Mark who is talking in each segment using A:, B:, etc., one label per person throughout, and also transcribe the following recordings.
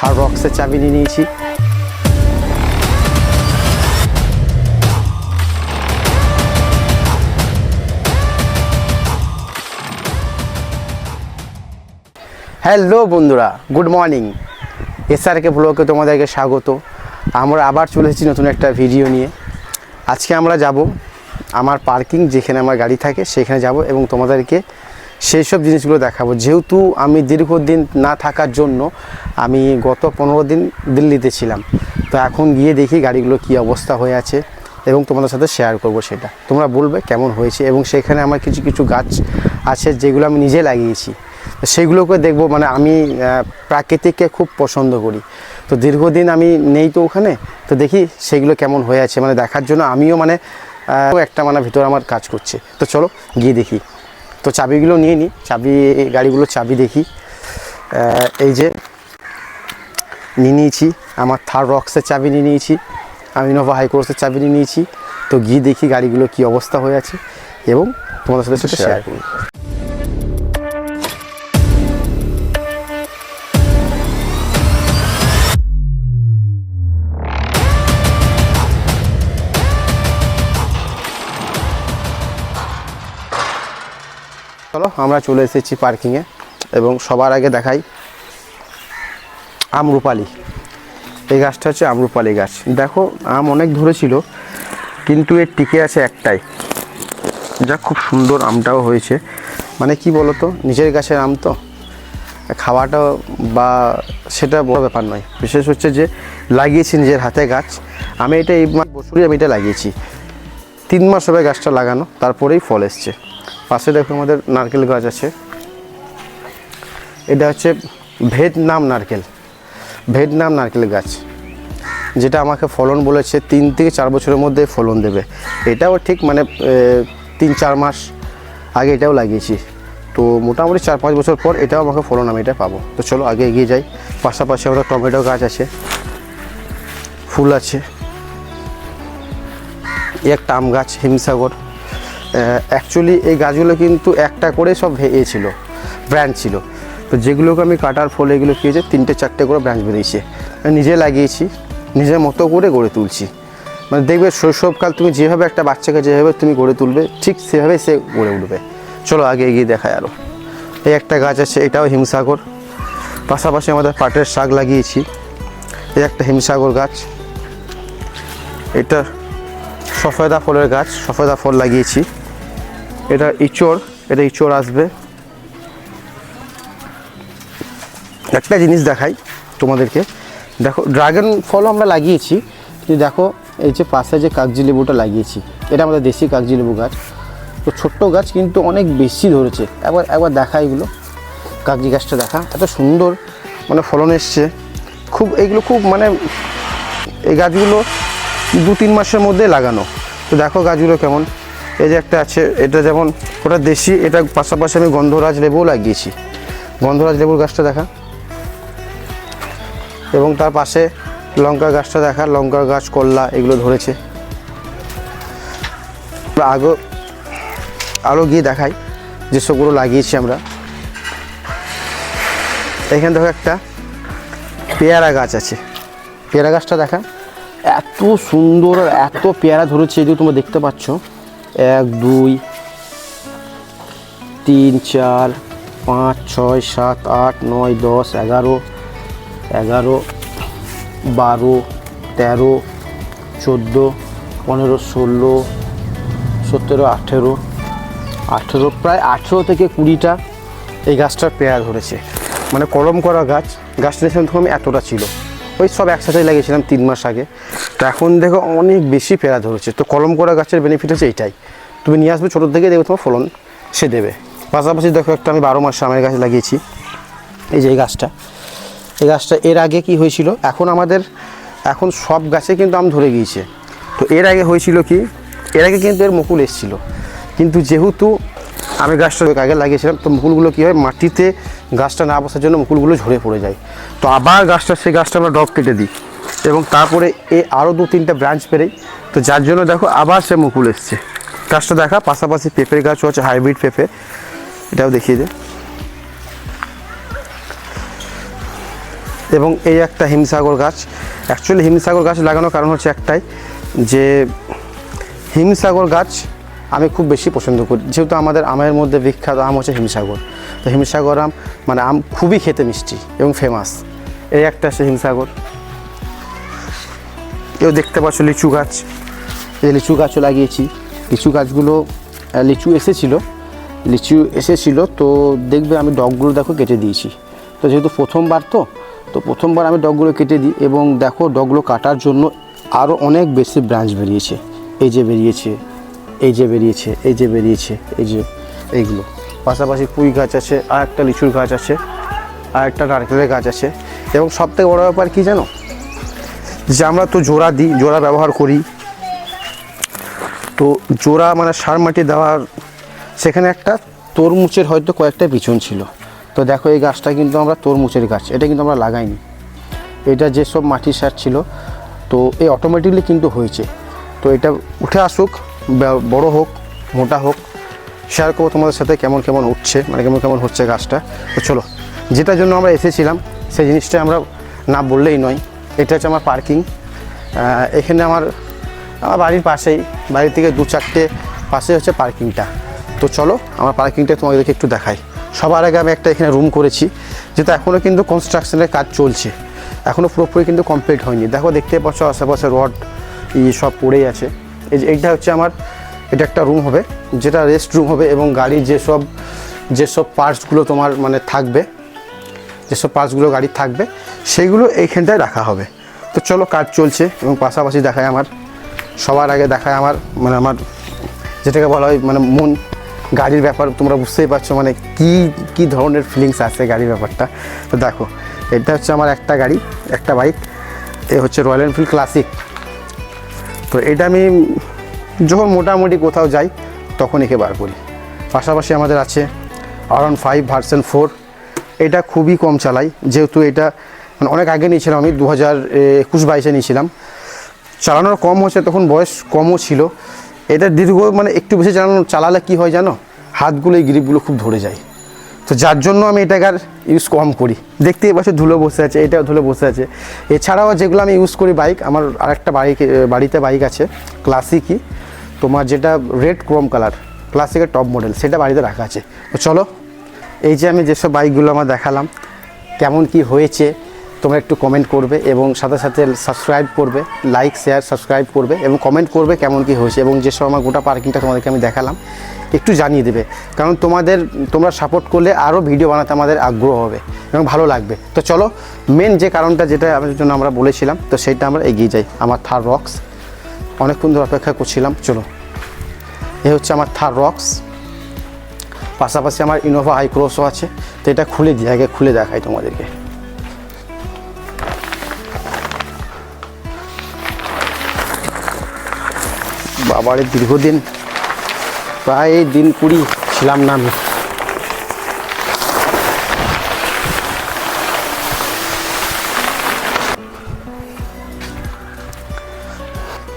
A: থার রক্সের চাবি নিয়ে নিয়েছি। হ্যালো বন্ধুরা, গুড মর্নিং। এসআরকে ব্লগে তোমাদেরকে স্বাগত। আমরা আবার চলে এসেছি নতুন একটা ভিডিও নিয়ে। আজকে আমরা যাব আমার পার্কিং, যেখানে আমার গাড়ি থাকে সেখানে যাব এবং তোমাদেরকে সেই সব জিনিসগুলো দেখাবো। যেহেতু আমি দীর্ঘদিন না থাকার জন্য আমি গত 15 দিন দিল্লিতে ছিলাম, তো এখন গিয়ে দেখি গাড়িগুলো কী অবস্থা হয়ে আছে এবং তোমাদের সাথে শেয়ার করব। সেটা তোমরা বলবে কেমন হয়েছে। এবং সেখানে আমার কিছু কিছু গাছ আছে যেগুলো আমি নিজে লাগিয়েছি, সেগুলোকে দেখবো। মানে আমি প্রাকৃতিককে খুব পছন্দ করি, তো দীর্ঘদিন আমি নেই তো ওখানে, তো দেখি সেগুলো কেমন হয়ে আছে মানে দেখার জন্য আমিও মানে একটা মানে ভিতরে আমার কাজ করছে। তো চলো গিয়ে দেখি। তো চাবিগুলো নিয়ে নিই, গাড়িগুলোর চাবি দেখি। এই যে নিয়ে নিয়েছি, আমার থার রক্সের চাবি নিয়ে নিয়েছি, আমি ইনোভা হাইক্রসের চাবি নিয়ে নিয়েছি। তো গিয়ে দেখি গাড়িগুলো কী অবস্থা হয়ে আছে এবং তোমাদের সাথে সেটা শেয়ার করি। চলো আমরা চলে এসেছি পার্কিংয়ে এবং সবার আগে দেখাই আমরুপালি। এই গাছটা হচ্ছে আমরুপালি গাছ। দেখো আম অনেক ধরেছিল, কিন্তু এর টিকে আছে একটাই, যা খুব সুন্দর আমটাও হয়েছে। মানে কি বলতো, নিজের গাছের আম তো খাওয়াটা বা সেটা বড় ব্যাপার নয়, বিশেষ হচ্ছে যে লাগিয়েছি নিজের হাতে গাছ। আমি এটা এই বছরই আমি এটা লাগিয়েছি, 3 মাস হবে গাছটা লাগানো, তারপরেই ফল এসছে। পাশে দেখো আমাদের নারকেল গাছ আছে, এটা হচ্ছে ভিয়েতনাম নারকেল গাছ, যেটা আমাকে ফলন বলেছে 3 থেকে 4 বছরের মধ্যে ফলন দেবে। এটাও ঠিক মানে 3-4 মাস আগে এটাও লাগিয়েছি, তো মোটামুটি 4-5 বছর পর এটাও আমাকে ফলন আমি এটা পাবো। তো চলো আগে এগিয়ে যাই। পাশাপাশি আমাদের টমেটো গাছ আছে, ফুল আছে, একটা আম গাছ হিমসাগর। অ্যাকচুয়ালি এই গাছগুলো কিন্তু একটা করে সব ছিল, ব্রাঞ্চ ছিল, তো যেগুলোকে আমি কাটার ফলে এগুলো কী হয়েছে 3-4টে করে ব্রাঞ্চ বেরিয়েছে। নিজে লাগিয়েছি, নিজের মতো করে গড়ে তুলছি। মানে দেখবে শৈশবকাল তুমি যেভাবে একটা বাচ্চাকে যেভাবে তুমি গড়ে তুলবে, ঠিক সেভাবেই সে গড়ে উঠবে। চলো আগে এগিয়ে দেখায় আরও। এই একটা গাছ আছে, এটাও হিমসাগর। পাশাপাশি আমাদের পাটের শাক লাগিয়েছি, এই একটা হিমসাগর গাছ। এটা সফেদা ফলের গাছ, সফেদা ফল লাগিয়েছি। এটা ইঁচড় আসবে। একটা জিনিস দেখাই তোমাদেরকে, দেখো ড্রাগন ফলও আমরা লাগিয়েছি, কিন্তু দেখো এই যে পাশে যে কাগজি লেবুটা লাগিয়েছি, এটা আমাদের দেশি কাগজি লেবু গাছ। তো ছোট্ট গাছ কিন্তু অনেক বেশি ধরেছে। একবার দেখা এগুলো, কাগজি গাছটা দেখা, এত সুন্দর মানে ফলন এসছে। এইগুলো খুব মানে এই গাছগুলো 2-3 মাসের মধ্যে লাগানো। তো দেখো গাছগুলো কেমন। এই যে একটা আছে, এটা যেমন ওটা দেশি, এটা পাশাপাশি আমি গন্ধরাজ লেবুও লাগিয়েছি। গন্ধরাজ লেবুর গাছটা দেখা, এবং তার পাশে লঙ্কা গাছটা দেখা, লঙ্কা গাছ, করলা এগুলো ধরেছে। আরও গিয়ে দেখাই যেসবগুলো লাগিয়েছি আমরা। এখানে দেখো একটা পেয়ারা গাছ আছে, পেয়ারা গাছটা দেখা, এত সুন্দর আর এত পেয়ারা ধরেছে। এদিকে তোমরা দেখতে পাচ্ছ 1 2 3 4 5 6 7 8 9 10 11 12 13 14 15 16 17 18 প্রায় 18 থেকে 20টা এই গাছটার পেয়ারা ধরেছে। মানে কলম করা গাছটা নিয়েছিলাম তখন আমি এতটা ছিল, ওই সব একসাথে লাগিয়েছিলাম 3 মাস আগে। তো এখন দেখো অনেক বেশি পেয়ারা ধরেছে। তো কলম করা গাছের বেনিফিট হচ্ছে এইটাই, তুমি নিয়ে আসবে ছোটোর থেকে, দেখবে তোমার ফলন সে দেবে। পাশাপাশি দেখো একটা আমি 12 মাস আমের গাছ লাগিয়েছি। এই যে এই গাছটা এর আগে কি হয়েছিল, এখন সব গাছে কিন্তু আম ধরে গিয়েছে। তো এর আগে হয়েছিল কি, এর আগে কিন্তু এর মুকুল এসেছিল, কিন্তু যেহেতু আমি গাছটা আগে লাগিয়েছিলাম, তো মুকুলগুলো কী হয়, মাটিতে গাছটা না বসার জন্য মুকুলগুলো ঝরে পড়ে যায়। তো আবার সেই গাছটা আমরা ডগ কেটে দিই এবং তারপরে আরও 2-3টা ব্রাঞ্চ বেরোয়। তো যার জন্য দেখো আবার সে মুকুল এসছে। গাছটা দেখা, পাশাপাশি পেঁপের গাছও আছে, হাইব্রিড পেঁপে, এটাও দেখিয়ে দে। এবং এই একটা হিমসাগর গাছ। অ্যাকচুয়ালি হিমসাগর গাছ লাগানোর কারণ হচ্ছে একটাই, যে হিমসাগর গাছ আমি খুব বেশি পছন্দ করি, যেহেতু আমাদের আমের মধ্যে বিখ্যাত আম হচ্ছে হিমসাগর। তো হিমসাগর আম মানে আম খুবই খেতে মিষ্টি এবং ফেমাস। এই একটা আছে হিমসাগর। এও দেখতে পাচ্ছ লিচু গাছ, এই লিচু গাছও লাগিয়েছি। লিচু গাছগুলো লিচু এসেছিলো, তো দেখবে আমি ডগগুলো দেখো কেটে দিয়েছি। তো যেহেতু প্রথমবার তো প্রথমবার আমি ডগগুলো কেটে দিই, এবং দেখো ডগগুলো কাটার জন্য আরও অনেক বেশি ব্রাঞ্চ বেরিয়েছে। এই যে বেরিয়েছে, এই যে বেরিয়েছে, এই যে বেরিয়েছে, এই যে এইগুলো। পাশাপাশি পুঁই গাছ আছে, আর একটা লিচুর গাছ আছে, আর একটা নারকেলের গাছ আছে। এবং সবথেকে বড়ো ব্যাপার কী জানো, যে আমরা তো জোড়া দিই, জোড়া ব্যবহার করি। তো জোড়া মানে সার মাটি দেওয়ার, সেখানে একটা তরমুজের হয়তো কয়েকটা পিছন ছিল। তো দেখো এই গাছটা কিন্তু আমরা তরমুজের গাছ, এটা কিন্তু আমরা লাগাইনি। এটা যেসব মাটির সার ছিল, তো এই অটোমেটিকলি কিন্তু হয়েছে। তো এটা উঠে আসুক, বড় হোক, মোটা হোক, শেয়ার করবো তোমাদের সাথে কেমন কেমন উঠছে, মানে কেমন কেমন হচ্ছে গাছটা। তো চলো, যেটার জন্য আমরা এসেছিলাম সেই জিনিসটা আমরা না বললেই নয়। এটা হচ্ছে আমার পার্কিং। এখানে আমার বাড়ির পাশেই, বাড়ি থেকে 2-4টে পাশে হচ্ছে পার্কিংটা। তো চলো আমার পার্কিংটা তোমাদেরকে একটু দেখাই। সবার আগে আমি একটা এখানে রুম করেছি, যেটা এখনও কিন্তু কনস্ট্রাকশনের কাজ চলছে, এখনও পুরোপুরি কিন্তু কমপ্লিট হয়নি। দেখো দেখতে পাচ্ছ আশেপাশে রড সব পড়েই আছে। এই যে এইটা হচ্ছে আমার, এটা একটা রুম হবে, যেটা রেস্ট রুম হবে, এবং গাড়ির যেসব পার্টসগুলো তোমার মানে থাকবে, যেসব পার্টসগুলো গাড়ির থাকবে সেইগুলো এইখানটায় রাখা হবে। তো চলো কাজ চলছে, এবং পাশাপাশি দেখায় আমার, সবার আগে দেখায় আমার মানে আমার যেটাকে বলা হয় মানে মন, গাড়ির ব্যাপার তোমরা বুঝতেই পারছো মানে কী ধরনের ফিলিংস আছে গাড়ির ব্যাপারটা। তো দেখো এটা হচ্ছে আমার একটা গাড়ি, একটা বাইক, এ হচ্ছে রয়্যাল এনফিল্ড ক্লাসিক। তো এটা আমি যখন মোটামুটি কোথাও যাই তখন একে বার করি। পাশাপাশি আমাদের আছে R15 ভার্সন 4। এটা খুবই কম চালাই, যেহেতু এটা মানে অনেক আগে নিয়েছিলাম আমি, 2021-22-এ নিয়েছিলাম। চালানোর কম হচ্ছে, তখন বয়স কমও ছিল। এটা দীর্ঘ মানে একটু বেশি চালালে কী হয় জানো, হাতগুলো এই গ্রিপগুলো খুব ধরে যায়। তো যার জন্য আমি এটাকে আর ইউজ কম করি। দেখতেই পাচ্ছ ধুলো বসে আছে, এটাও ধুলো বসে আছে। এছাড়াও যেগুলো আমি ইউজ করি বাইক, আমার আরেকটা বাড়িতে বাইক আছে ক্লাসিকই, তোমার যেটা রেড ক্রোম কালার, ক্লাসিকের টপ মডেল, সেটা বাড়িতে রাখা আছে। তো চলো, এই যে আমি যেসব বাইকগুলো আমার দেখালাম, কেমন কি হয়েছে তোমরা একটু কমেন্ট করবে, এবং সাথে সাথে সাবস্ক্রাইব করবে, লাইক শেয়ার সাবস্ক্রাইব করবে, এবং কমেন্ট করবে কেমন কি হয়েছে, এবং যেসব আমার গোটা পার্কিংটা তোমাদেরকে আমি দেখালাম একটু জানিয়ে দেবে। কারণ তোমরা সাপোর্ট করলে আরও ভিডিও বানাতে আমাদের আগ্রহ হবে এবং ভালো লাগবে। তো চলো, মেন যে কারণটা যেটা আমাদের জন্য আমরা বলেছিলাম, তো সেইটা আমরা এগিয়ে যাই। আমার থার রক্স, অনেকক্ষণ ধরে অপেক্ষা করছিলাম। চলো, এ হচ্ছে আমার থার রক্স। পাশাপাশি আমার ইনোভা হাই ক্রসও আছে। তো এটা খুলে দিই, আগে খুলে দেখাই তোমাদেরকে। বাবারে দীর্ঘদিন, প্রায় দিন 20 ছিলাম না আমি।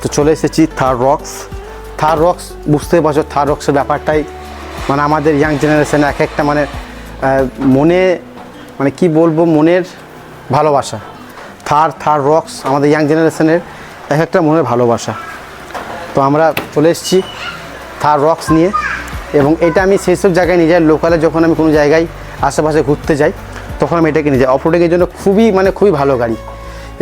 A: তো চলে এসেছি থার রক্স। বুঝতেই পারছো থার রক্সের ব্যাপারটাই মানে আমাদের ইয়াং জেনারেশনে এক একটা মানে মনে মানে কি বলবো, মনের ভালোবাসা। থার রক্স আমাদের ইয়াং জেনারেশনের এক একটা মনের ভালোবাসা। তো আমরা চলে এসেছি থার রক্স নিয়ে, এবং এটা আমি সেই সব জায়গায় নিয়ে যাই। লোকালে যখন আমি কোনো জায়গায় আশেপাশে ঘুরতে যাই তখন আমি এটাকে নিয়ে যাই। অফরোডিংয়ের জন্য খুবই ভালো গাড়ি।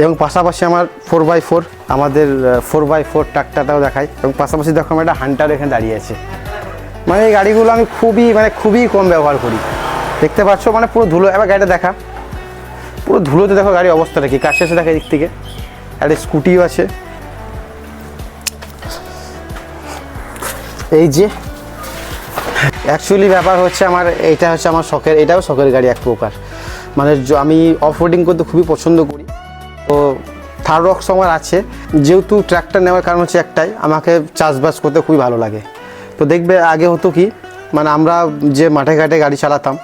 A: এবং পাশাপাশি আমার 4x4, আমাদের 4x4 ট্রাক্টরটাও দেখাই। এবং পাশাপাশি দেখো আমার একটা হান্টার এখানে দাঁড়িয়ে আছে। মানে এই গাড়িগুলো আমি খুবই কম ব্যবহার করি। দেখতে পাচ্ছ মানে পুরো ধুলো। এবার গাড়িটা দেখা, পুরো ধুলোতে দেখো গাড়ির অবস্থাটা কি। কাছে এসে দেখা দিক থেকে একটা স্কুটিও আছে। এই যে অ্যাকচুয়ালি ব্যাপার হচ্ছে আমার, এইটা হচ্ছে আমার শখের, এটাও শখের গাড়ি এক প্রকার। মানে আমি অফ রোডিং করতে খুবই পছন্দ করি। তো থার রক্স আমার আছে, যেহেতু ট্র্যাক্টর নেওয়ার কারণ হচ্ছে একটাই, আমাকে চাষবাস করতে খুবই ভালো লাগে। তো দেখবে আগে হতো কি, মানে আমরা যে মাঠে ঘাটে গাড়ি চালাতাম,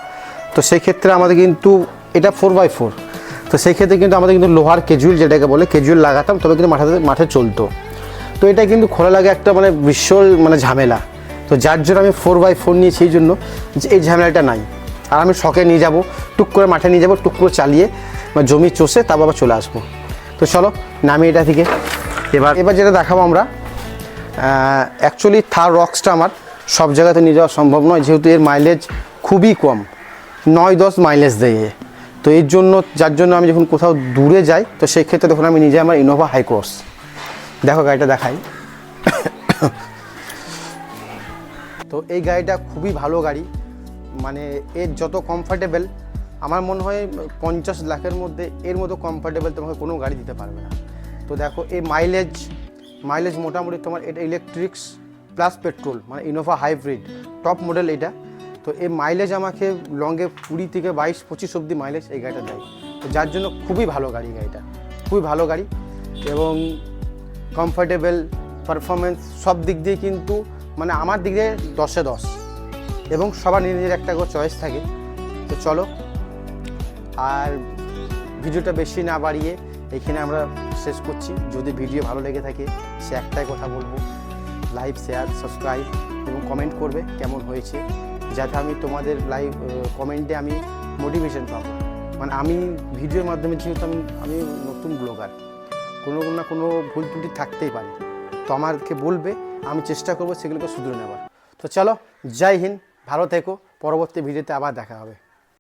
A: তো সেই ক্ষেত্রে আমাদের কিন্তু এটা 4x4, তো সেই ক্ষেত্রে কিন্তু আমাদের কিন্তু লোহার কেজুয়েল, যেটাকে বলে কেজুয়েল লাগাতাম, তবে কিন্তু মাঠে চলতো। তো এটা কিন্তু খোলা লাগে একটা মানে বিশাল মানে ঝামেলা। তো যার জন্য আমি 4x4 নিয়েছি, এই জন্য যে এই ঝামেলাটা নাই। আর আমি শখে নিয়ে যাব, টুক করে মাঠে নিয়ে যাবো, টুক করে চালিয়ে জমি চষে তারপর আবার চলে আসবো। তো চলো নামি এটা থেকে। এবার যেটা দেখাবো আমরা, অ্যাকচুয়ালি থার রক্সটা আমার সব জায়গাতে নিয়ে যাওয়া সম্ভব নয়, যেহেতু এর মাইলেজ খুবই কম, 9-10 মাইলেজ দেয়। তো এর জন্য, যার জন্য আমি যখন কোথাও দূরে যাই তো সেই ক্ষেত্রে তখন আমি নিজে আমার ইনোভা হাই ক্রস, দেখো গাড়িটা দেখাই। তো এই গাড়িটা খুবই ভালো গাড়ি, মানে এর যত কমফর্টেবল, আমার মনে হয় 50 লাখের মধ্যে এর মতো কমফর্টেবল তোমাকে কোনো গাড়ি দিতে পারবে না। তো দেখো এই মাইলেজ মোটামুটি তোমার, এটা ইলেকট্রিক্স প্লাস পেট্রোল, মানে ইনোভা হাইব্রিড টপ মডেল এটা। তো এই মাইলেজ আমাকে লংয়ে 20 থেকে 22-25 অবধি মাইলেজ এই গাড়িটা দেয়। তো যার জন্য খুবই ভালো গাড়ি, গাড়িটা খুবই ভালো গাড়ি এবং কমফর্টেবল, পারফরমেন্স সব দিক দিয়ে কিন্তু মানে আমার দিক দিয়ে 10-এ 10, এবং সবার নিজের একটা করে চয়েস থাকে। তো চলো, আর ভিডিওটা বেশি না বাড়িয়ে এখানে আমরা শেষ করছি। যদি ভিডিও ভালো লেগে থাকে সে একটাই কথা বলবো, লাইক, শেয়ার, সাবস্ক্রাইব এবং কমেন্ট করবে কেমন হয়েছে, যাতে আমি তোমাদের লাইভ কমেন্টে আমি মোটিভেশন পাবো। মানে আমি ভিডিওর মাধ্যমে, যেহেতু আমি নতুন ব্লগার, কোনো না কোনো ভুল ত্রুটি থাকতেই পারে, তো আমাকে বলবে, আমি চেষ্টা করবো সেগুলোকে শুধরে নেবার। তো চলো, জয় হিন্দ, ভালো থেকো, পরবর্তী ভিডিওতে আবার দেখা হবে।